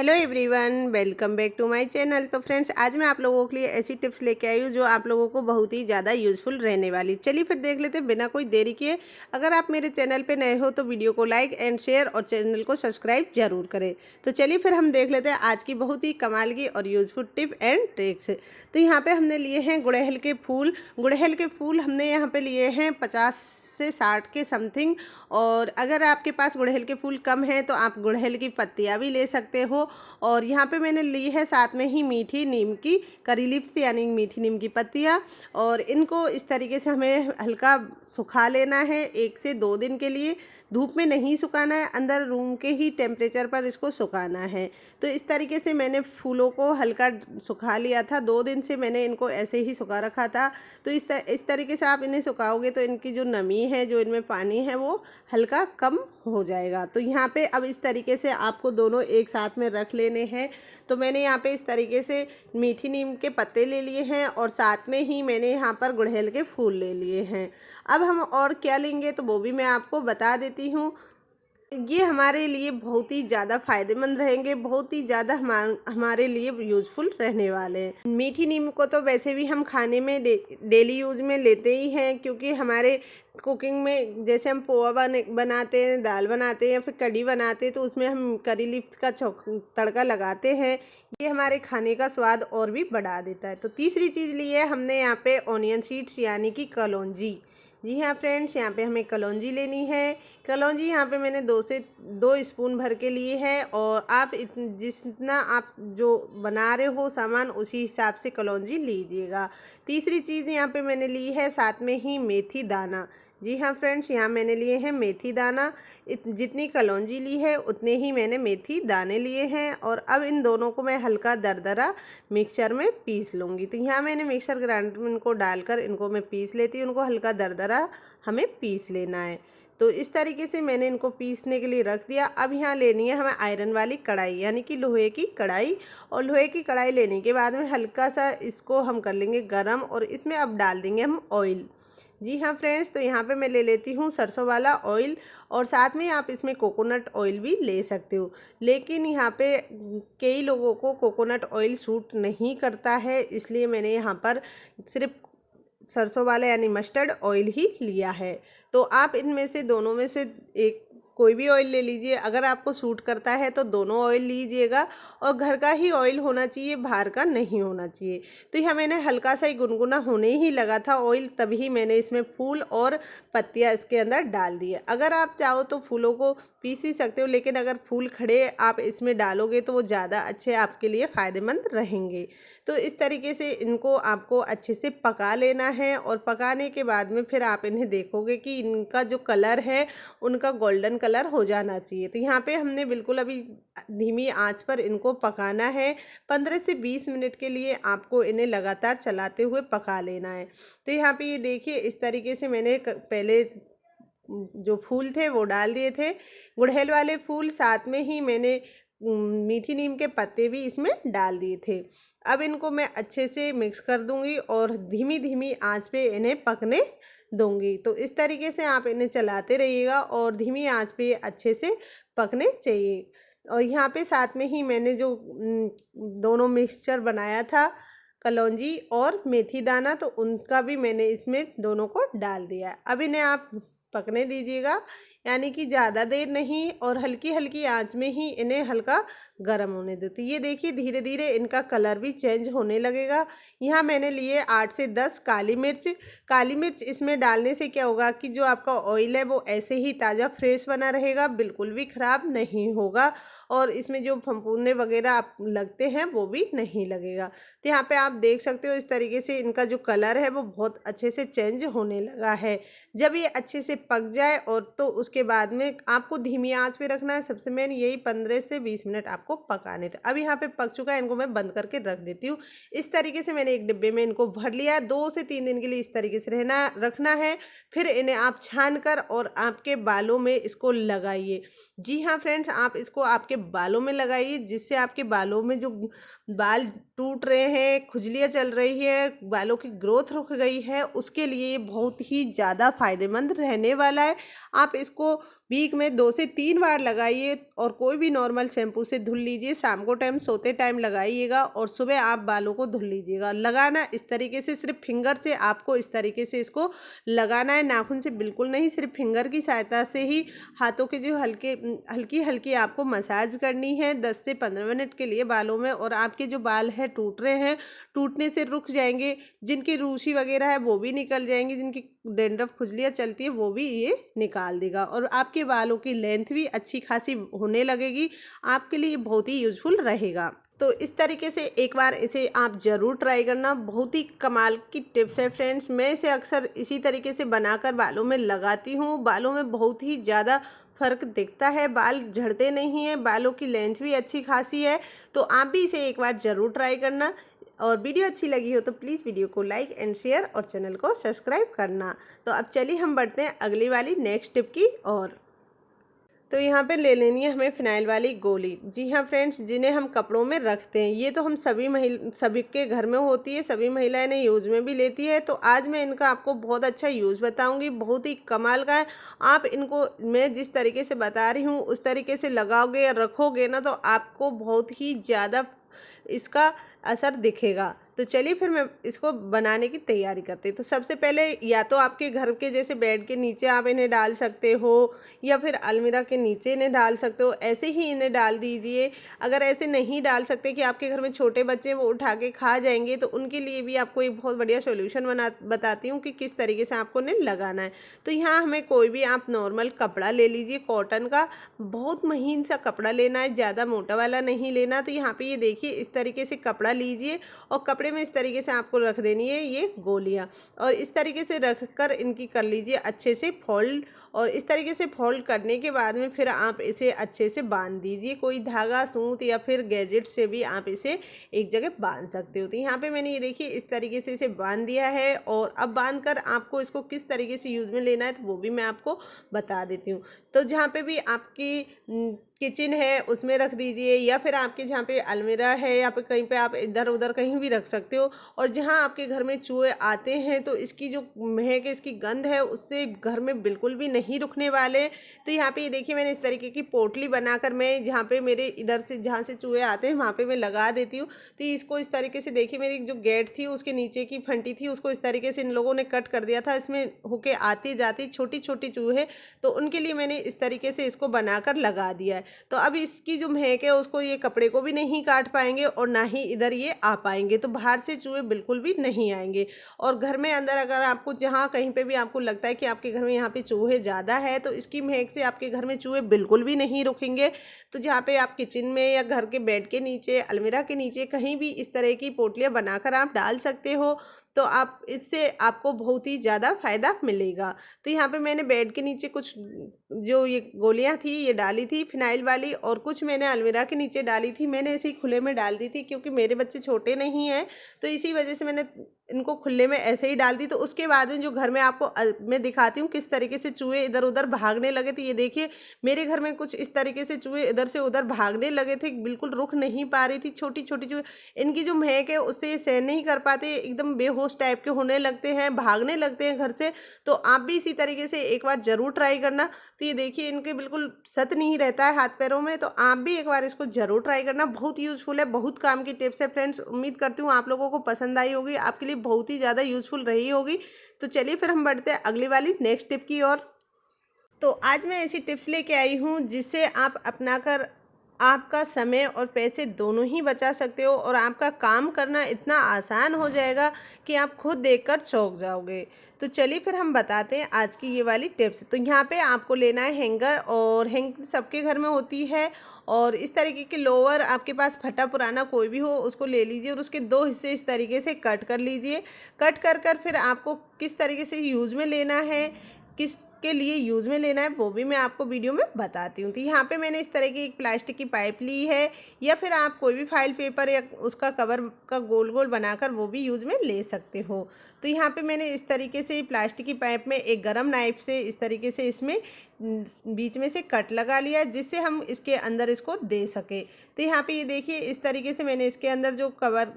Hello everyone, welcome back to my channel. तो friends, आज मैं आप लोगों के लिए ऐसी टिप्स लेके आई हूँ जो आप लोगों को बहुत ही ज़्यादा यूज़फुल रहने वाली। चलिए फिर देख लेते हैं बिना कोई देरी किए। अगर आप मेरे चैनल पे नए हो तो वीडियो को लाइक एंड शेयर और चैनल को सब्सक्राइब जरूर करें। तो चलिए फिर हम देख लेते हैं आज की बहुत ही कमाल की और यूज़फुल टिप एंड ट्रिक्स। तो यहाँ पर हमने लिए हैं गुड़हल के फूल। गुड़हल के फूल हमने यहाँ पर लिए हैं 50 से 60 के समथिंग। और अगर आपके पास गुड़हल के फूल कम हैं तो आप गुड़हल की पत्तियाँ भी ले सकते हो। और यहाँ पे मैंने ली है साथ में ही मीठी नीम की करी लीव्स यानी मीठी नीम की पत्तियाँ। और इनको इस तरीके से हमें हल्का सुखा लेना है 1 से 2 दिन के लिए। धूप में नहीं सुखाना है, अंदर रूम के ही टेम्परेचर पर इसको सुखाना है। तो इस तरीके से मैंने फूलों को हल्का सुखा लिया था। 2 दिन से मैंने इनको ऐसे ही सुखा रखा था। तो इस तरीके से आप इन्हें सुखाओगे तो इनकी जो नमी है, जो इनमें पानी है, वो हल्का कम हो जाएगा। तो यहाँ पे अब इस तरीके से आपको दोनों एक साथ में रख लेने हैं। तो मैंने यहाँ पे इस तरीके से मीठी नीम के पत्ते ले लिए हैं और साथ में ही मैंने यहाँ पर गुड़हल के फूल ले लिए हैं। अब हम और क्या लेंगे तो वो भी मैं आपको बता देती हूँ। ये हमारे लिए बहुत ही ज़्यादा फ़ायदेमंद रहेंगे, बहुत ही ज़्यादा हमारे लिए यूज़फुल रहने वाले हैं। मीठी नीम को तो वैसे भी हम खाने में डेली यूज़ में लेते ही हैं, क्योंकि हमारे कुकिंग में जैसे हम पोहा बनाते हैं, दाल बनाते हैं या फिर कढ़ी बनाते हैं तो उसमें हम करी लीव्स का तड़का लगाते हैं। ये हमारे खाने का स्वाद और भी बढ़ा देता है। तो तीसरी चीज़ ली है हमने यहाँ पे ऑनियन सीड्स यानी कि कलौंजी। जी हाँ फ्रेंड्स, यहाँ पे हमें कलौंजी लेनी है। कलौंजी यहाँ पे मैंने 2 से 2 स्पून भर के लिए है। और आप जितना आप जो बना रहे हो सामान उसी हिसाब से कलौंजी लीजिएगा। तीसरी चीज़ यहाँ पे मैंने ली है साथ में ही मेथी दाना। जी हाँ फ्रेंड्स, यहाँ मैंने लिए हैं मेथी दाना। जितनी कलौंजी ली है उतने ही मैंने मेथी दाने लिए हैं। और अब इन दोनों को मैं हल्का दरदरा मिक्सचर में पीस लूँगी। तो यहाँ मैंने मिक्सर ग्राइंडर में इनको डालकर इनको मैं पीस लेती हूँ। उनको हल्का दरदरा हमें पीस लेना है। तो इस तरीके से मैंने इनको पीसने के लिए रख दिया। अब यहाँ लेनी है हमें आयरन वाली कढ़ाई यानी कि लोहे की कढ़ाई। और लोहे की कढ़ाई लेने के बाद में हल्का सा इसको हम कर लेंगे गरम और इसमें अब डाल देंगे हम ऑयल। जी हाँ फ्रेंड्स, तो यहाँ पे मैं ले लेती हूँ सरसों वाला ऑयल। और साथ में आप इसमें कोकोनट ऑयल भी ले सकते हो, लेकिन यहाँ पे कई लोगों को कोकोनट ऑयल सूट नहीं करता है, इसलिए मैंने यहाँ पर सिर्फ सरसों वाला यानी मस्टर्ड ऑयल ही लिया है। तो आप इनमें से दोनों में से एक कोई भी ऑयल ले लीजिए। अगर आपको सूट करता है तो दोनों ऑयल लीजिएगा। और घर का ही ऑयल होना चाहिए, बाहर का नहीं होना चाहिए। तो यह मैंने हल्का सा ही गुनगुना होने ही लगा था ऑयल, तभी मैंने इसमें फूल और पत्तियां इसके अंदर डाल दिए। अगर आप चाहो तो फूलों को पीस भी सकते हो, लेकिन अगर फूल खड़े आप इसमें डालोगे तो वो ज़्यादा अच्छे आपके लिए फ़ायदेमंद रहेंगे। तो इस तरीके से इनको आपको अच्छे से पका लेना है। और पकाने के बाद में फिर आप इन्हें देखोगे कि इनका जो कलर है उनका गोल्डन कलर हो जाना चाहिए। तो यहाँ पे हमने बिल्कुल अभी धीमी आंच पर इनको पकाना है। 15 से 20 मिनट के लिए आपको इन्हें लगातार चलाते हुए पका लेना है। तो यहाँ पे ये देखिए, इस तरीके से मैंने पहले जो फूल थे वो डाल दिए थे, गुड़हल वाले फूल। साथ में ही मैंने मीठी नीम के पत्ते भी इसमें डाल दिए थे। अब इनको मैं अच्छे से मिक्स कर दूंगी और धीमी धीमी आंच पे इन्हें पकने दूंगी। तो इस तरीके से आप इन्हें चलाते रहिएगा और धीमी आंच पे अच्छे से पकने चाहिए। और यहाँ पे साथ में ही मैंने जो दोनों मिक्सचर बनाया था, कलौंजी और मेथी दाना, तो उनका भी मैंने इसमें दोनों को डाल दिया। अब इन्हें आप पकने दीजिएगा, यानी कि ज़्यादा देर नहीं, और हल्की हल्की आंच में ही इन्हें हल्का गर्म होने दो। तो ये देखिए धीरे धीरे इनका कलर भी चेंज होने लगेगा। यहाँ मैंने लिए 8 से 10 काली मिर्च। काली मिर्च इसमें डालने से क्या होगा कि जो आपका ऑयल है वो ऐसे ही ताज़ा फ्रेश बना रहेगा, बिल्कुल भी ख़राब नहीं होगा। और इसमें जो फफूंदी वगैरह आप लगते हैं वो भी नहीं लगेगा। तो यहाँ पे आप देख सकते हो इस तरीके से इनका जो कलर है वो बहुत अच्छे से चेंज होने लगा है। जब ये अच्छे से पक जाए और तो उसके बाद में आपको धीमी आंच पे रखना है। सबसे मेन यही 15 से 20 मिनट आपको पकाने थे। अब यहाँ पे पक चुका है, इनको मैं बंद करके रख देती हूँ। इस तरीके से मैंने एक डिब्बे में इनको भर लिया है। 2 से 3 दिन के लिए इस तरीके से रखना है। फिर इन्हें आप छान कर और आपके बालों में इसको लगाइए। जी हाँ फ्रेंड्स, आप इसको आपके बालों में लगाइए, जिससे आपके बालों में जो बाल टूट रहे हैं, खुजलियाँ चल रही है, बालों की ग्रोथ रुक गई है, उसके लिए ये बहुत ही ज़्यादा फायदेमंद रहने वाला है। आप इसको वीक में 2 से 3 बार लगाइए और कोई भी नॉर्मल शैम्पू से धुल लीजिए। शाम को टाइम सोते टाइम लगाइएगा और सुबह आप बालों को धुल लीजिएगा। लगाना इस तरीके से, सिर्फ फिंगर से आपको इस तरीके से इसको लगाना है, नाखून से बिल्कुल नहीं, सिर्फ फिंगर की सहायता से ही हाथों के जो हल्की हल्की आपको मसाज करनी है 10 से 15 मिनट के लिए बालों में। और आपके जो बाल है टूट रहे हैं, टूटने से रुक जाएंगे, जिनकी रूसी वगैरह है वो भी निकल जाएंगी, जिनकी डेंड्रफ खुजलियाँ चलती है वो भी ये निकाल देगा और आपके बालों की लेंथ भी अच्छी खासी होने लगेगी। आपके लिए बहुत ही यूजफुल रहेगा। तो इस तरीके से एक बार इसे आप ज़रूर ट्राई करना। बहुत ही कमाल की टिप्स है फ्रेंड्स। मैं इसे अक्सर इसी तरीके से बनाकर बालों में लगाती हूँ। बालों में बहुत ही ज़्यादा फ़र्क दिखता है, बाल झड़ते नहीं हैं, बालों की लेंथ भी अच्छी खासी है। तो आप भी इसे एक बार ज़रूर ट्राई करना। और वीडियो अच्छी लगी हो तो प्लीज़ वीडियो को लाइक एंड शेयर और चैनल को सब्सक्राइब करना। तो अब चलिए हम बढ़ते हैं अगली वाली नेक्स्ट टिप की ओर। तो यहाँ पे ले लेनी है हमें फिनाइल वाली गोली। जी हाँ फ्रेंड्स, जिन्हें हम कपड़ों में रखते हैं, ये तो हम सभी के घर में होती है, सभी महिलाएं इन्हें यूज़ में भी लेती है। तो आज मैं इनका आपको बहुत अच्छा यूज़ बताऊंगी, बहुत ही कमाल का है। आप इनको मैं जिस तरीके से बता रही हूँ उस तरीके से लगाओगे या रखोगे ना, तो आपको बहुत ही ज़्यादा इसका असर दिखेगा। तो चलिए फिर मैं इसको बनाने की तैयारी करती हूँ। तो सबसे पहले या तो आपके घर के जैसे बेड के नीचे आप इन्हें डाल सकते हो या फिर अलमीरा के नीचे इन्हें डाल सकते हो, ऐसे ही इन्हें डाल दीजिए। अगर ऐसे नहीं डाल सकते कि आपके घर में छोटे बच्चे वो उठा के खा जाएंगे, तो उनके लिए भी आपको एक बहुत बढ़िया सोल्यूशन बताती हूँ कि किस तरीके से आपको इन्हें लगाना है। तो यहाँ हमें कोई भी आप नॉर्मल कपड़ा ले लीजिए, कॉटन का बहुत महीन सा कपड़ा लेना है, ज़्यादा मोटा वाला नहीं लेना। तो यहाँ पे ये देखिए इस तरीके से कपड़ा लीजिए और कपड़े में इस तरीके से आपको रख देनी है ये गोलियां, और इस तरीके से रख कर इनकी कर लीजिए अच्छे से फोल्ड। और इस तरीके से फोल्ड करने के बाद में फिर आप इसे अच्छे से बांध दीजिए। कोई धागा, सूत या फिर गैजेट से भी आप इसे एक जगह बांध सकते हो। तो यहाँ पे मैंने ये देखिए इस तरीके से इसे बांध दिया है। और अब बांध कर आपको इसको किस तरीके से यूज़ में लेना है तो वो भी मैं आपको बता देती हूँ। तो जहाँ पे भी आपकी किचन है उसमें रख दीजिए, या फिर आपके जहाँ पे अलमीरा है या फिर कहीं पे आप इधर उधर कहीं भी रख सकते हो। और जहाँ आपके घर में चूहे आते हैं तो इसकी जो महक है, इसकी गंध है, उससे घर में बिल्कुल भी नहीं रुकने वाले। तो यहाँ पे ये देखिए मैंने इस तरीके की पोटली बनाकर मैं जहाँ पे मेरे इधर से जहाँ से चूहे आते हैं वहाँ पे मैं लगा देती हूँ। तो इसको इस तरीके से देखिए मेरी जो गेट थी उसके नीचे की फंटी थी उसको इस तरीके से इन लोगों ने कट कर दिया था। इसमें होके आती जाती छोटी छोटी चूहे, तो उनके लिए मैंने इस तरीके से इसको बनाकर लगा दिया है। तो अब इसकी जो महक है उसको ये कपड़े को भी नहीं काट पाएंगे और ना ही इधर ये आ पाएंगे। तो बाहर से चूहे बिल्कुल भी नहीं आएंगे। और घर में अंदर अगर आपको जहाँ कहीं पे भी आपको लगता है कि आपके घर में यहाँ पे चूहे ज़्यादा है, तो इसकी महक से आपके घर में चूहे बिल्कुल भी नहीं रुकेंगे। तो जहाँ पे आप किचन में या घर के बेड के नीचे, अलमीरा के नीचे कहीं भी इस तरह की पोटलियाँ बनाकर आप डाल सकते हो। तो आप इससे आपको बहुत ही ज़्यादा फ़ायदा मिलेगा। तो यहाँ पे मैंने बेड के नीचे कुछ जो ये गोलियाँ थी ये डाली थी फिनाइल वाली, और कुछ मैंने अलमीरा के नीचे डाली थी। मैंने ऐसे ही खुले में डाल दी थी क्योंकि मेरे बच्चे छोटे नहीं हैं, तो इसी वजह से मैंने इनको खुले में ऐसे ही डाल दी। तो उसके बाद में जो घर में आपको मैं दिखाती हूँ किस तरीके से चूहे इधर उधर भागने लगे। तो ये देखिए मेरे घर में कुछ इस तरीके से चूहे इधर से उधर भागने लगे थे, बिल्कुल रुक नहीं पा रही थी। छोटी छोटी चूहे, इनकी जो महक है उससे सहन नहीं कर पाते, एकदम बेहोश टाइप के होने लगते हैं, भागने लगते हैं घर से। तो आप भी इसी तरीके से एक बार ज़रूर ट्राई करना। तो ये देखिए इनके बिल्कुल सत नहीं रहता है हाथ पैरों में। तो आप भी एक बार इसको ज़रूर ट्राई करना, बहुत यूज़फुल है, बहुत काम की टिप्स है फ्रेंड्स। उम्मीद करती हूँ आप लोगों को पसंद आई होगी, आपके लिए बहुत ही ज़्यादा यूज़फुल रही होगी। तो चलिए फिर हम बढ़ते हैं अगली वाली नेक्स्ट टिप की ओर। तो आज मैं ऐसी टिप्स लेके आई हूँ जिससे आप अपना कर आपका समय और पैसे दोनों ही बचा सकते हो, और आपका काम करना इतना आसान हो जाएगा कि आप खुद देखकर चौंक जाओगे। तो चलिए फिर हम बताते हैं आज की ये वाली टिप्स। तो यहाँ पे आपको लेना है हैंगर, और हैंगर सबके घर में होती है। और इस तरीके के लोअर आपके पास फटा पुराना कोई भी हो उसको ले लीजिए और उसके 2 हिस्से इस तरीके से कट कर लीजिए। कट कर कर फिर आपको किस तरीके से यूज़ में लेना है, किसके लिए यूज़ में लेना है वो भी मैं आपको वीडियो में बताती हूँ। तो यहाँ पे मैंने इस तरह की एक प्लास्टिक की पाइप ली है, या फिर आप कोई भी फाइल पेपर या उसका कवर का गोल गोल बनाकर वो भी यूज़ में ले सकते हो। तो यहाँ पे मैंने इस तरीके से प्लास्टिक की पाइप में एक गरम नाइफ से इस तरीके से इसमें बीच में से कट लगा लिया, जिससे हम इसके अंदर इसको दे सके। तो यहाँ पे ये देखिए इस तरीके से मैंने इसके अंदर जो कवर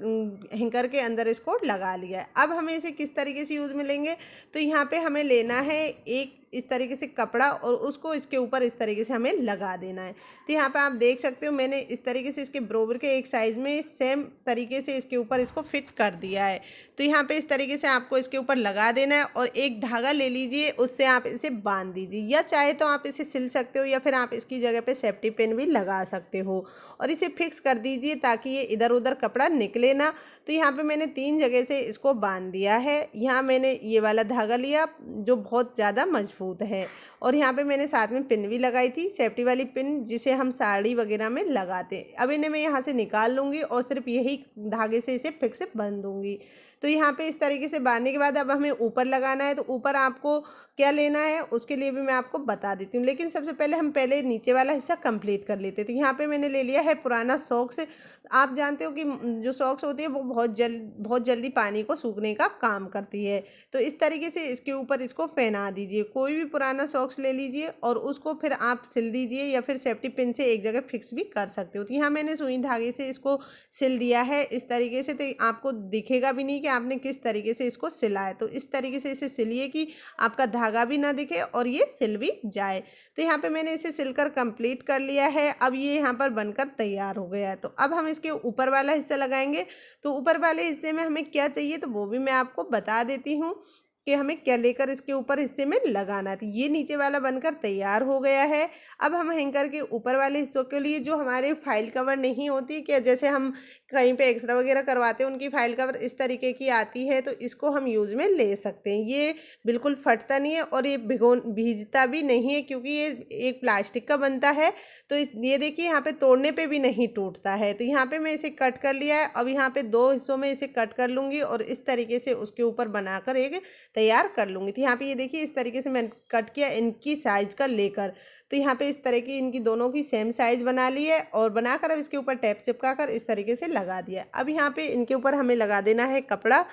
हैंगर के अंदर इसको लगा लिया है। अब हमें इसे किस तरीके से यूज़ में लेंगे, तो यहाँ पे हमें लेना है एक इस तरीके से कपड़ा और उसको इसके ऊपर इस तरीके से हमें लगा देना है। तो यहाँ पे आप देख सकते हो मैंने इस तरीके से इसके बराबर के एक साइज़ में सेम तरीके से इसके ऊपर इसको फिट कर दिया है। तो यहाँ पे इस तरीके से आपको इसके ऊपर लगा देना है और एक धागा ले लीजिए, उससे आप इसे बांध दीजिए, या चाहे तो आप इसे सिल सकते हो या फिर आप इसकी जगह पे सेफ्टी पिन भी लगा सकते हो और इसे फिक्स कर दीजिए ताकि ये इधर उधर कपड़ा निकले ना। तो यहाँ पे मैंने 3 जगह से इसको बांध दिया है। यहाँ मैंने ये वाला धागा लिया जो बहुत ज़्यादा मजबूत है और यहाँ पे मैंने साथ में पिन भी लगाई थी, सेफ्टी वाली पिन जिसे हम साड़ी वगैरह में लगाते हैं। अब इन्हें मैं यहाँ से निकाल लूँगी और सिर्फ यही धागे से इसे फिक्स बांध दूँगी। तो यहाँ पे इस तरीके से बांधने के बाद अब हमें ऊपर लगाना है। तो ऊपर आपको क्या लेना है उसके लिए भी मैं आपको बता देती हूँ, लेकिन सबसे पहले हम पहले नीचे वाला हिस्सा कंप्लीट कर लेते हैं। तो यहाँ पे मैंने ले लिया है पुराना सॉक्स। आप जानते हो कि जो सॉक्स होती है वो बहुत जल्दी पानी को सूखने का काम करती है। तो इस तरीके से इसके ऊपर इसको पहना दीजिए। कोई भी पुराना सॉक्स ले लीजिए और उसको फिर आप सिल दीजिए या फिर सेफ्टी पिन से एक जगह फिक्स भी कर सकते हो। तो यहाँ मैंने सुई धागे से इसको सिल दिया है इस तरीके से। तो आपको दिखेगा भी नहीं कि आपने किस तरीके से इसको सिला है। तो इस तरीके से इसे सिलिए कि आपका धागा भी ना दिखे और ये सिल भी जाए। तो यहाँ पे मैंने इसे सिलकर कंप्लीट कर लिया है। अब ये यहाँ पर बनकर तैयार हो गया है। तो अब हम इसके ऊपर वाला हिस्सा लगाएंगे। तो ऊपर वाले हिस्से में हमें क्या चाहिए तो वो भी मैं आपको बता देती हूँ कि हमें क्या लेकर इसके ऊपर हिस्से में लगाना है। तो ये नीचे वाला बनकर तैयार हो गया है। अब हम हैंगर के ऊपर वाले हिस्सों के लिए जो हमारे फाइल कवर नहीं होती क्या, जैसे हम कहीं पे एक्सरे वगैरह करवाते हैं उनकी फाइल कवर इस तरीके की आती है, तो इसको हम यूज़ में ले सकते हैं। ये बिल्कुल फटता नहीं है और ये भीजता भी नहीं है क्योंकि ये एक प्लास्टिक का बनता है। तो ये देखिए यहाँ पे तोड़ने पे भी नहीं टूटता है। तो यहाँ पे मैं इसे कट कर लिया है। अब यहाँ पे 2 हिस्सों में इसे कट कर लूँगी और इस तरीके से उसके ऊपर बनाकर एक तैयार कर लूँगी। तो यहाँ पे ये देखिए इस तरीके से मैंने कट किया इनकी साइज़ का लेकर। तो यहाँ पे इस तरह की इनकी दोनों की सेम साइज़ बना ली है और बनाकर अब इसके ऊपर टैप चिपका कर इस तरीके से लगा दिया। अब यहाँ पे इनके ऊपर हमें लगा देना है कपड़ा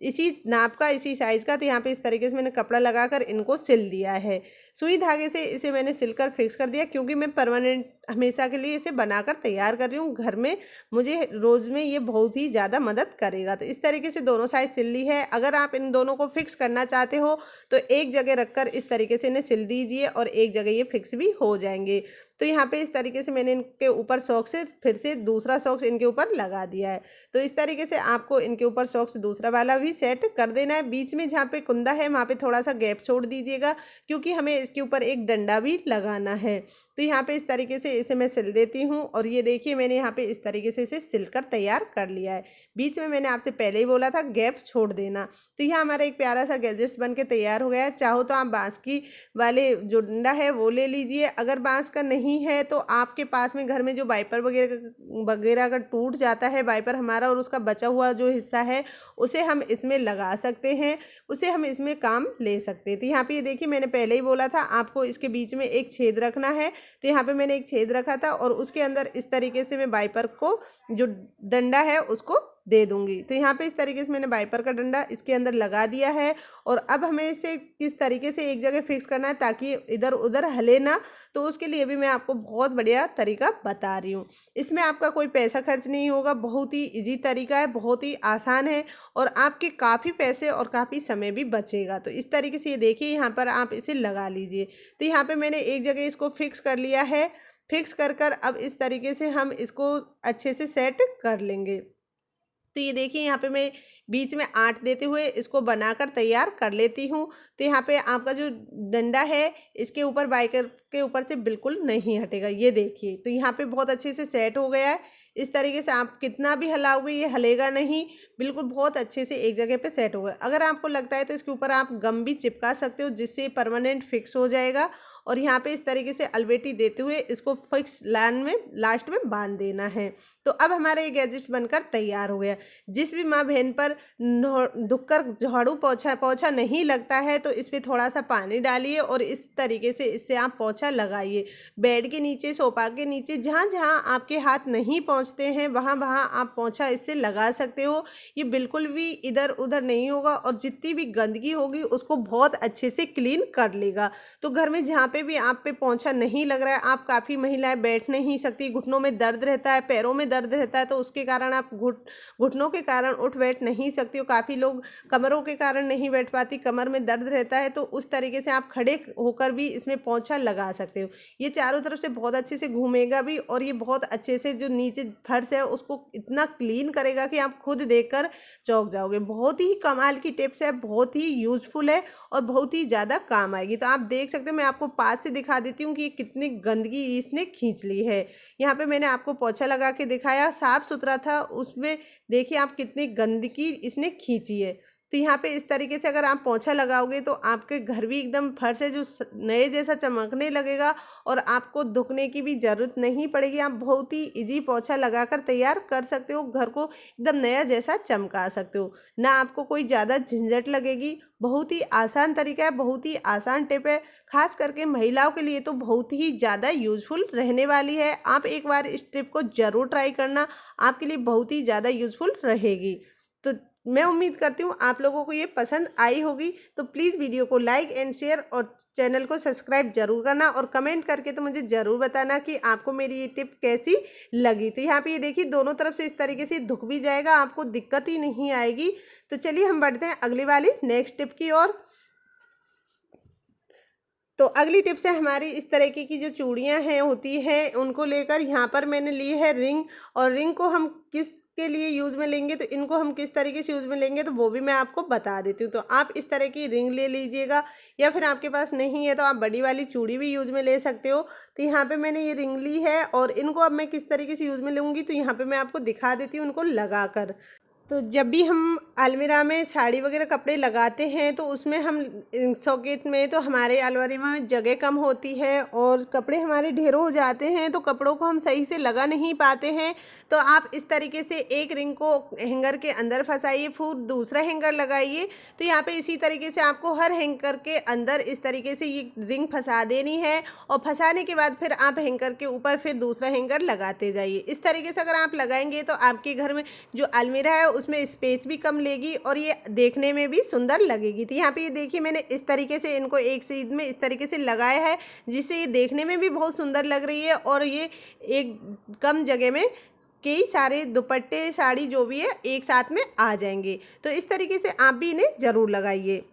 इसी नाप का इसी साइज़ का। तो यहाँ पे इस तरीके से मैंने कपड़ा लगाकर इनको सिल दिया है। सुई धागे से इसे मैंने सिलकर फिक्स कर दिया क्योंकि मैं परमानेंट हमेशा के लिए इसे बनाकर तैयार कर रही हूँ घर में, मुझे रोज़ में ये बहुत ही ज़्यादा मदद करेगा। तो इस तरीके से दोनों साइड सिल ली है। अगर आप इन दोनों को फिक्स करना चाहते हो तो एक जगह रखकर इस तरीके से इन्हें सिल दीजिए और एक जगह ये फिक्स भी हो जाएंगे। तो यहाँ पे इस तरीके से मैंने इनके ऊपर सॉक्स से फिर से दूसरा सॉक्स इनके ऊपर लगा दिया है। तो इस तरीके से आपको इनके ऊपर सॉक्स दूसरा वाला भी सेट कर देना है। बीच में जहाँ पे कुंदा है वहाँ पे थोड़ा सा गैप छोड़ दीजिएगा क्योंकि हमें इसके ऊपर एक डंडा भी लगाना है। तो यहाँ पे इस तरीके से इसे मैं सिल देती हूँ और ये देखिए मैंने यहाँ पे इस तरीके से इसे सिलकर तैयार कर लिया है। बीच में मैंने आपसे पहले ही बोला था गैप छोड़ देना। तो यहाँ हमारा एक प्यारा सा गैजेट्स बन के तैयार हो गया है। चाहो तो आप बांस की वाले जो डंडा है वो ले लीजिए, अगर बांस का नहीं है तो आपके पास में घर में जो वाइपर वगैरह का टूट जाता है वाइपर हमारा और उसका बचा हुआ जो हिस्सा है उसे हम इसमें लगा सकते हैं, उसे हम इसमें काम ले सकते हैं। तो यहाँ पे ये देखिए मैंने पहले ही बोला था आपको इसके बीच में एक छेद रखना है। तो यहाँ पे मैंने एक छेद रखा था और उसके अंदर इस तरीके से मैं वाइपर को जो डंडा है उसको दे दूंगी। तो यहाँ पे इस तरीके से मैंने वाइपर का डंडा इसके अंदर लगा दिया है और अब हमें इसे किस तरीके से एक जगह फिक्स करना है ताकि इधर उधर हिले ना, तो उसके लिए भी मैं आपको बहुत बढ़िया तरीका बता रही हूँ। इसमें आपका कोई पैसा खर्च नहीं होगा, बहुत ही इजी तरीका है, बहुत ही आसान है और आपके काफ़ी पैसे और काफ़ी समय भी बचेगा। तो इस तरीके से ये देखिए यहाँ पर आप इसे लगा लीजिए। तो यहाँ पर मैंने एक जगह इसको फिक्स कर लिया है। फिक्स कर अब इस तरीके से हम इसको अच्छे से सेट कर लेंगे। तो ये देखिए यहाँ पे मैं बीच में आट देते हुए इसको बनाकर तैयार कर लेती हूँ। तो यहाँ पे आपका जो डंडा है इसके ऊपर बाइकर के ऊपर से बिल्कुल नहीं हटेगा, ये देखिए। तो यहाँ पे बहुत अच्छे से सेट हो गया है। इस तरीके से आप कितना भी हिलाओगे ये हलेगा नहीं, बिल्कुल बहुत अच्छे से एक जगह पे सेट होगा। अगर आपको लगता है तो इसके ऊपर आप गम भी चिपका सकते हो जिससे परमानेंट फिक्स हो जाएगा। और यहाँ पे इस तरीके से अलवेटी देते हुए इसको फिक्स लाइन में लास्ट में बांध देना है। तो अब हमारा ये गैजेट्स बनकर तैयार हो गया। जिस भी माँ बहन पर धुक्कर झाड़ू पोछा नहीं लगता है तो इस पर थोड़ा सा पानी डालिए और इस तरीके से इससे आप पोछा लगाइए। बेड के नीचे, सोफा के नीचे, जहाँ जहाँ आपके हाथ नहीं पहुँचते हैं वहाँ वहाँ आप पोछा इससे लगा सकते हो। ये बिल्कुल भी इधर उधर नहीं होगा और जितनी भी गंदगी होगी उसको बहुत अच्छे से क्लीन कर लेगा। तो घर में जहाँ पे पे भी आप पे पोंछा नहीं लग रहा है, आप काफ़ी महिलाएं बैठ नहीं सकती, घुटनों में दर्द रहता है, पैरों में दर्द रहता है, तो उसके कारण आप घुटनों के कारण उठ बैठ नहीं सकती हो। काफ़ी लोग कमरों के कारण नहीं बैठ पाती, कमर में दर्द रहता है, तो उस तरीके से आप खड़े होकर भी इसमें पोंछा लगा सकते हो। ये चारों तरफ से बहुत अच्छे से घूमेगा भी और ये बहुत अच्छे से जो नीचे फर्श है उसको इतना क्लीन करेगा कि आप खुद देखकर चौंक जाओगे। बहुत ही कमाल की टिप्स है, बहुत ही यूजफुल है और बहुत ही ज़्यादा काम आएगी। तो आप देख सकते हो, मैं आपको पास से दिखा देती हूँ कि कितनी गंदगी इसने खींच ली है। यहाँ पे मैंने आपको पोछा लगा के दिखाया, साफ सुथरा था, उसमें देखिए आप कितनी गंदगी इसने खींची है। तो यहाँ पे इस तरीके से अगर आप पोछा लगाओगे तो आपके घर भी एकदम फर्श है जो नए जैसा चमकने लगेगा और आपको धुकने की भी ज़रूरत नहीं पड़ेगी। आप बहुत ही इजी पोछा लगाकर तैयार कर सकते हो, घर को एकदम नया जैसा चमका सकते हो, ना आपको कोई ज़्यादा झंझट लगेगी। बहुत ही आसान तरीका है, बहुत ही आसान टिप है, खास करके महिलाओं के लिए तो बहुत ही ज़्यादा यूज़फुल रहने वाली है। आप एक बार इस टिप को ज़रूर ट्राई करना, आपके लिए बहुत ही ज़्यादा यूज़फुल रहेगी। तो मैं उम्मीद करती हूँ आप लोगों को ये पसंद आई होगी। तो प्लीज़ वीडियो को लाइक एंड शेयर और चैनल को सब्सक्राइब जरूर करना और कमेंट करके तो मुझे ज़रूर बताना कि आपको मेरी ये टिप कैसी लगी। तो यहाँ पे ये देखिए दोनों तरफ से इस तरीके से धुक भी जाएगा, आपको दिक्कत ही नहीं आएगी। तो चलिए हम बढ़ते हैं अगली वाली नेक्स्ट टिप की ओर। तो अगली टिप्स है हमारी इस तरीके की जो चूड़ियाँ हैं होती हैं उनको लेकर। यहाँ पर मैंने ली है रिंग, और रिंग को हम किस के लिए यूज़ में लेंगे, तो इनको हम किस तरीके से यूज़ में लेंगे तो वो भी मैं आपको बता देती हूँ। तो आप इस तरह की रिंग ले लीजिएगा, या फिर आपके पास नहीं है तो आप बड़ी वाली चूड़ी भी यूज़ में ले सकते हो। तो यहाँ पे मैंने ये रिंग ली है और इनको अब मैं किस तरीके से यूज़ में लूँगी तो यहाँ पे मैं आपको दिखा देती हूँ उनको लगा कर। तो जब भी हम अलमीरा में साड़ी वगैरह कपड़े लगाते हैं तो उसमें हम सॉकेट में, तो हमारे अलमारी में जगह कम होती है और कपड़े हमारे ढेरों हो जाते हैं, तो कपड़ों को हम सही से लगा नहीं पाते हैं। तो आप इस तरीके से एक रिंग को हैंगर के अंदर फंसाइए, फिर दूसरा हैंगर लगाइए। तो यहाँ पे इसी तरीके से आपको हर हैंगर के अंदर इस तरीके से ये रिंग फंसा देनी है, और फंसाने के बाद फिर आप हैंगर के ऊपर फिर दूसरा हैंगर लगाते जाइए। इस तरीके से अगर आप लगाएंगे तो आपके घर में जो अलमीरा है उसमें स्पेस भी कम लेगी और ये देखने में भी सुंदर लगेगी। तो यहाँ पे ये देखिए मैंने इस तरीके से इनको एक साइड में इस तरीके से लगाया है, जिससे ये देखने में भी बहुत सुंदर लग रही है और ये एक कम जगह में कई सारे दुपट्टे साड़ी जो भी है एक साथ में आ जाएंगे। तो इस तरीके से आप भी इन्हें ज़रूर लगाइए।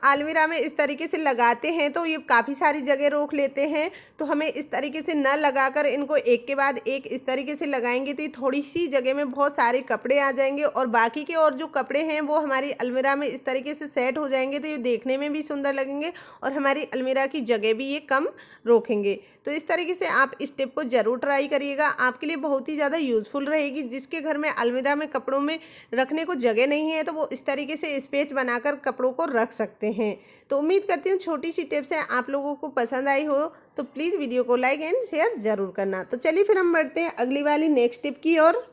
अलमीरा में इस तरीके से लगाते हैं तो ये काफ़ी सारी जगह रोक लेते हैं, तो हमें इस तरीके से न लगाकर इनको एक के बाद एक इस तरीके से लगाएंगे तो ये थोड़ी सी जगह में बहुत सारे कपड़े आ जाएंगे और बाकी के और जो कपड़े हैं वो हमारी अलमीरा में इस तरीके से सेट हो जाएंगे। तो ये देखने में भी सुंदर लगेंगे और हमारी अलमीरा की जगह भी ये कम रोकेंगे। तो इस तरीके से आप इस टिप को ज़रूर ट्राई करिएगा, आपके लिए बहुत ही ज़्यादा यूज़फुल रहेगी। जिसके घर में अलमीरा में कपड़ों में रखने को जगह नहीं है तो वो इस तरीके से स्पेस बनाकर कपड़ों को रख सकते हैं। तो उम्मीद करती हूँ छोटी सी टिप्स है आप लोगों को पसंद आई हो, तो प्लीज़ वीडियो को लाइक एंड शेयर ज़रूर करना। तो चलिए फिर हम बढ़ते हैं अगली वाली नेक्स्ट टिप की ओर।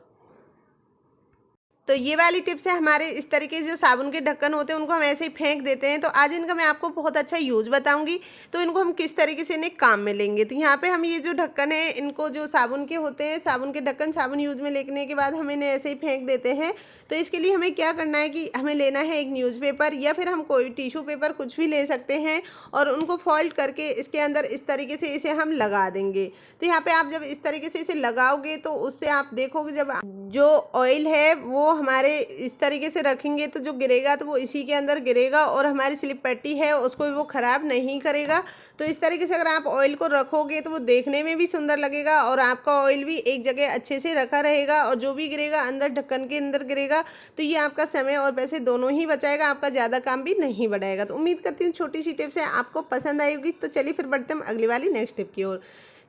तो ये वाली टिप्स है हमारे इस तरीके से जो साबुन के ढक्कन होते हैं उनको हम ऐसे ही फेंक देते हैं। तो आज इनका मैं आपको बहुत अच्छा यूज़ बताऊंगी, तो इनको हम किस तरीके से इन्हें काम में लेंगे। तो यहाँ पे हम ये जो ढक्कन है इनको जो साबुन के होते हैं, साबुन के ढक्कन साबुन यूज़ में लेने के बाद हम इन्हें ऐसे ही फेंक देते हैं। तो इसके लिए हमें क्या करना है कि हमें लेना है एक न्यूज़पेपर या फिर हम कोई टिश्यू पेपर कुछ भी ले सकते हैं और उनको फोल्ड करके इसके अंदर इस तरीके से इसे हम लगा देंगे। तो यहाँ पे आप जब इस तरीके से इसे लगाओगे तो उससे आप देखोगे जब जो ऑयल है वो हमारे इस तरीके से रखेंगे तो जो गिरेगा तो वो इसी के अंदर गिरेगा और हमारी स्लिप पट्टी है उसको वो ख़राब नहीं करेगा। तो इस तरीके से अगर आप ऑयल को रखोगे तो वो देखने में भी सुंदर लगेगा और आपका ऑयल भी एक जगह अच्छे से रखा रहेगा और जो भी गिरेगा अंदर ढक्कन के अंदर गिरेगा। तो ये आपका समय और पैसे दोनों ही बचाएगा, आपका ज़्यादा काम भी नहीं बढ़ाएगा। तो उम्मीद करती हूँ छोटी सी टिप्स है आपको पसंद आएगी। तो चलिए फिर बढ़ते हैं अगली वाली नेक्स्ट टिप की ओर।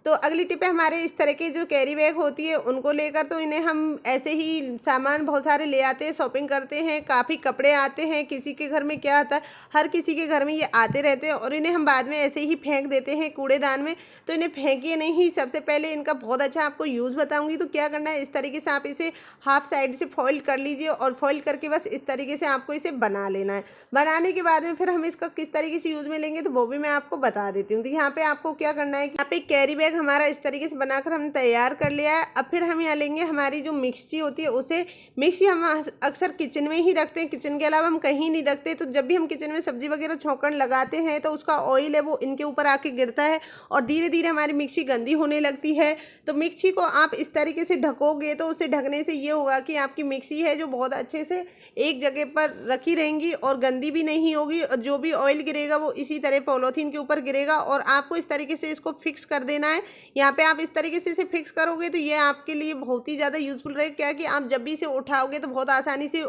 तो अगली टिप है हमारे इस तरह के जो कैरी बैग होती है उनको लेकर। तो इन्हें हम ऐसे ही सामान बहुत सारे ले आते हैं, शॉपिंग करते हैं, काफ़ी कपड़े आते हैं, किसी के घर में क्या आता है हर किसी के घर में ये आते रहते हैं और इन्हें हम बाद में ऐसे ही फेंक देते हैं कूड़ेदान में। तो इन्हें फेंकिए नहीं, सबसे पहले इनका बहुत अच्छा आपको यूज़ बताऊँगी। तो क्या करना है, इस तरीके से आप इसे हाफ साइड से फॉल्ड कर लीजिए और फॉल्ड करके बस इस तरीके से आपको इसे बना लेना है। बनाने के बाद में फिर हम इसका किस तरीके से यूज़ में लेंगे तो वो भी मैं आपको बता देती हूँ। तो यहाँ पे आपको क्या करना है कि यहाँ पे कैरी बैग बैग हमारा इस तरीके से बनाकर हमने तैयार कर लिया है। अब फिर हम यहाँ लेंगे हमारी जो मिक्सी होती है उसे। मिक्सी हम अक्सर किचन में ही रखते हैं, किचन के अलावा हम कहीं नहीं रखते। तो जब भी हम किचन में सब्जी वगैरह छौंकन लगाते हैं तो उसका ऑयल है वो इनके ऊपर आके गिरता है और धीरे धीरे हमारी मिक्सी गंदी होने लगती है। तो मिक्सी को आप इस तरीके से ढकोगे तो उसे ढकने से ये होगा कि आपकी मिक्सी है जो बहुत अच्छे से एक जगह पर रखी रहेंगी और गंदी भी नहीं होगी, और जो भी ऑयल गिरेगा वो इसी तरह पॉलीथीन के ऊपर गिरेगा। और आपको इस तरीके से इसको फिक्स कर देना है। यहाँ पे आप इस तरीके से इसे फिक्स करोगे तो ये आपके लिए बहुत ही ज़्यादा यूजफुल रहेगा। क्या कि आप जब भी इसे उठाओगे तो बहुत आसानी से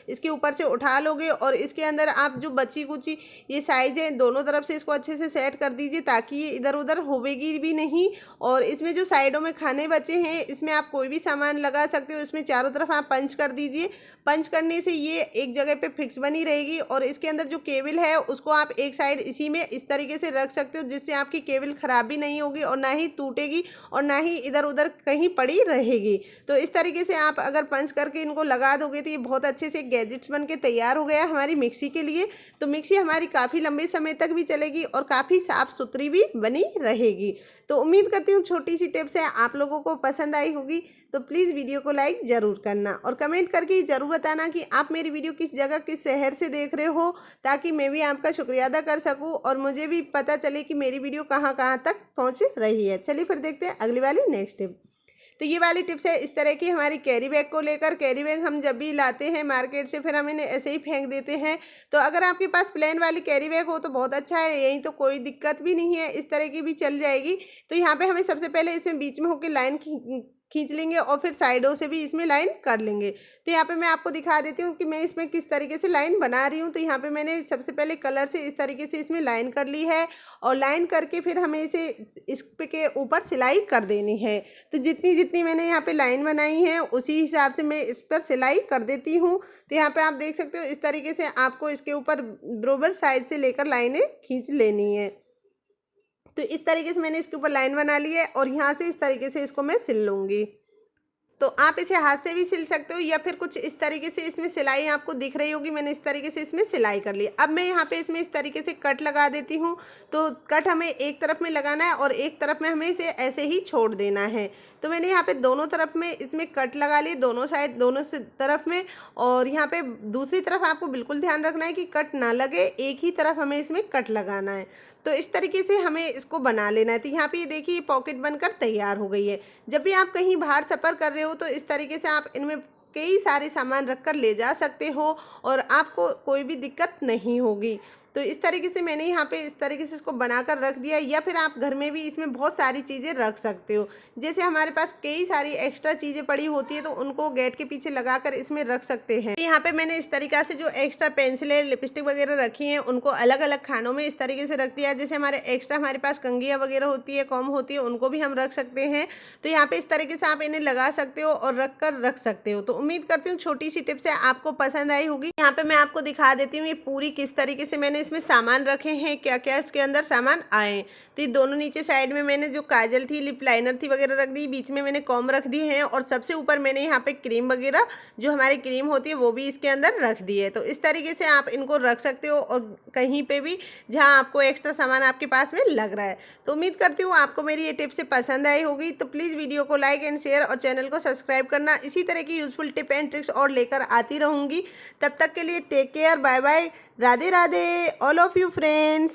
इसके ऊपर से उठा लोगे। और इसके अंदर आप जो बची कुची ये साइज है दोनों तरफ से इसको अच्छे से सेट कर दीजिए ताकि ये इधर उधर होवेगी भी नहीं। और इसमें जो साइडों में खाने बचे हैं इसमें आप कोई भी सामान लगा सकते हो। इसमें चारों तरफ आप पंच कर दीजिए। पंच करने से ये एक जगह पे फिक्स बनी रहेगी। और इसके अंदर जो केबल है उसको आप एक साइड इसी में इस तरीके से रख सकते हो जिससे आपकी केबल ख़राब भी नहीं होगी और ना ही टूटेगी और ना ही इधर उधर कहीं पड़ी रहेगी। तो इस तरीके से आप अगर पंच करके इनको लगा दोगे तो ये बहुत अच्छे से गैजेट्स बन के तैयार हो गया हमारी मिक्सी के लिए। तो मिक्सी हमारी काफ़ी लंबे समय तक भी चलेगी और काफ़ी साफ़ सुथरी भी बनी रहेगी। तो उम्मीद करती हूँ छोटी सी टिप्स है आप लोगों को पसंद आई होगी। तो प्लीज़ वीडियो को लाइक ज़रूर करना और कमेंट करके ज़रूर बताना कि आप मेरी वीडियो किस जगह किस शहर से देख रहे हो, ताकि मैं भी आपका शुक्रिया अदा कर सकूं और मुझे भी पता चले कि मेरी वीडियो कहाँ कहाँ तक पहुँच रही है। चलिए फिर देखते हैं अगली वाली नेक्स्ट टिप। तो ये वाली टिप्स है इस तरह की हमारी कैरी बैग को लेकर। कैरी बैग हम जब भी लाते हैं मार्केट से फिर हम इन्हें ऐसे ही फेंक देते हैं। तो अगर आपके पास प्लेन वाली कैरी बैग हो तो बहुत अच्छा है, यही तो कोई दिक्कत भी नहीं है, इस तरह की भी चल जाएगी। तो यहाँ पे हमें सबसे पहले इसमें बीच में होकर लाइन खींच लेंगे और फिर साइडों से भी इसमें लाइन कर लेंगे। तो यहाँ पे मैं आपको दिखा देती हूँ कि मैं इसमें किस तरीके से लाइन बना रही हूँ। तो यहाँ पे मैंने सबसे पहले कलर से इस तरीके से इसमें लाइन कर ली है और लाइन करके फिर हमें इसे इस पे के ऊपर सिलाई कर देनी है। तो जितनी जितनी मैंने यहाँ पे लाइन बनाई है उसी हिसाब से मैं इस पर सिलाई कर देती हूँ। तो यहाँ पे आप देख सकते हो इस तरीके से आपको इसके ऊपर बराबर साइड से लेकर लाइनें खींच लेनी है। तो इस तरीके से मैंने इसके ऊपर लाइन बना ली है और यहाँ से इस तरीके से इसको मैं सिल लूँगी। तो आप इसे हाथ से भी सिल सकते हो या फिर कुछ इस तरीके से इसमें सिलाई आपको दिख रही होगी। मैंने इस तरीके से इसमें सिलाई कर ली। अब मैं यहाँ पे इसमें इस तरीके से कट लगा देती हूँ। तो कट हमें एक तरफ में लगाना है और एक तरफ में हमें इसे ऐसे ही छोड़ देना है। तो मैंने यहाँ पे दोनों तरफ में इसमें कट लगा लिए, दोनों साइड दोनों से तरफ में। और यहाँ पे दूसरी तरफ आपको बिल्कुल ध्यान रखना है कि कट ना लगे, एक ही तरफ हमें इसमें कट लगाना है। तो इस तरीके से हमें इसको बना लेना है। तो यहाँ पे ये देखिए पॉकेट बनकर तैयार हो गई है। जब भी आप कहीं बाहर सफ़र कर रहे हो तो इस तरीके से आप इनमें कई सारे सामान रखकर ले जा सकते हो और आपको कोई भी दिक्कत नहीं होगी। तो इस तरीके से मैंने यहाँ पे इस तरीके से इसको बनाकर रख दिया। या फिर आप घर में भी इसमें बहुत सारी चीज़ें रख सकते हो। जैसे हमारे पास कई सारी एक्स्ट्रा चीज़ें पड़ी होती है तो उनको गेट के पीछे लगाकर इसमें रख सकते हैं। यहाँ पे मैंने इस तरीक़ा से जो एक्स्ट्रा पेंसिलें लिपस्टिक वगैरह रखी हैं उनको अलग अलग खानों में इस तरीके से रख दिया। जैसे हमारे एक्स्ट्रा हमारे पास कंघियाँ वगैरह होती है, कॉम होती है, उनको भी हम रख सकते हैं। तो यहाँ पे इस तरीके से आप इन्हें लगा सकते हो और रख सकते हो। तो उम्मीद करती हूँ छोटी सी टिप्स है आपको पसंद आई होगी। यहाँ पे मैं आपको दिखा देती हूँ ये पूरी किस तरीके से मैंने इसमें सामान रखे हैं, क्या क्या इसके अंदर सामान आए। तो ये दोनों नीचे साइड में मैंने जो काजल थी, लिप लाइनर थी वगैरह रख दी, बीच में मैंने कॉम रख दी है और सबसे ऊपर मैंने यहाँ पे क्रीम वगैरह जो हमारी क्रीम होती है वो भी इसके अंदर रख दी है। तो इस तरीके से आप इनको रख सकते हो और कहीं पे भी जहाँ आपको एक्स्ट्रा सामान आपके पास में लग रहा है। तो उम्मीद करती हूँ आपको मेरी ये टिप्स पसंद आई होगी। तो प्लीज़ वीडियो को लाइक एंड शेयर और चैनल को सब्सक्राइब करना। इसी तरह की यूजफुल टिप एंड ट्रिक्स और लेकर आती रहूँगी। तब तक के लिए take care, bye bye, Radhe Radhe all of you friends.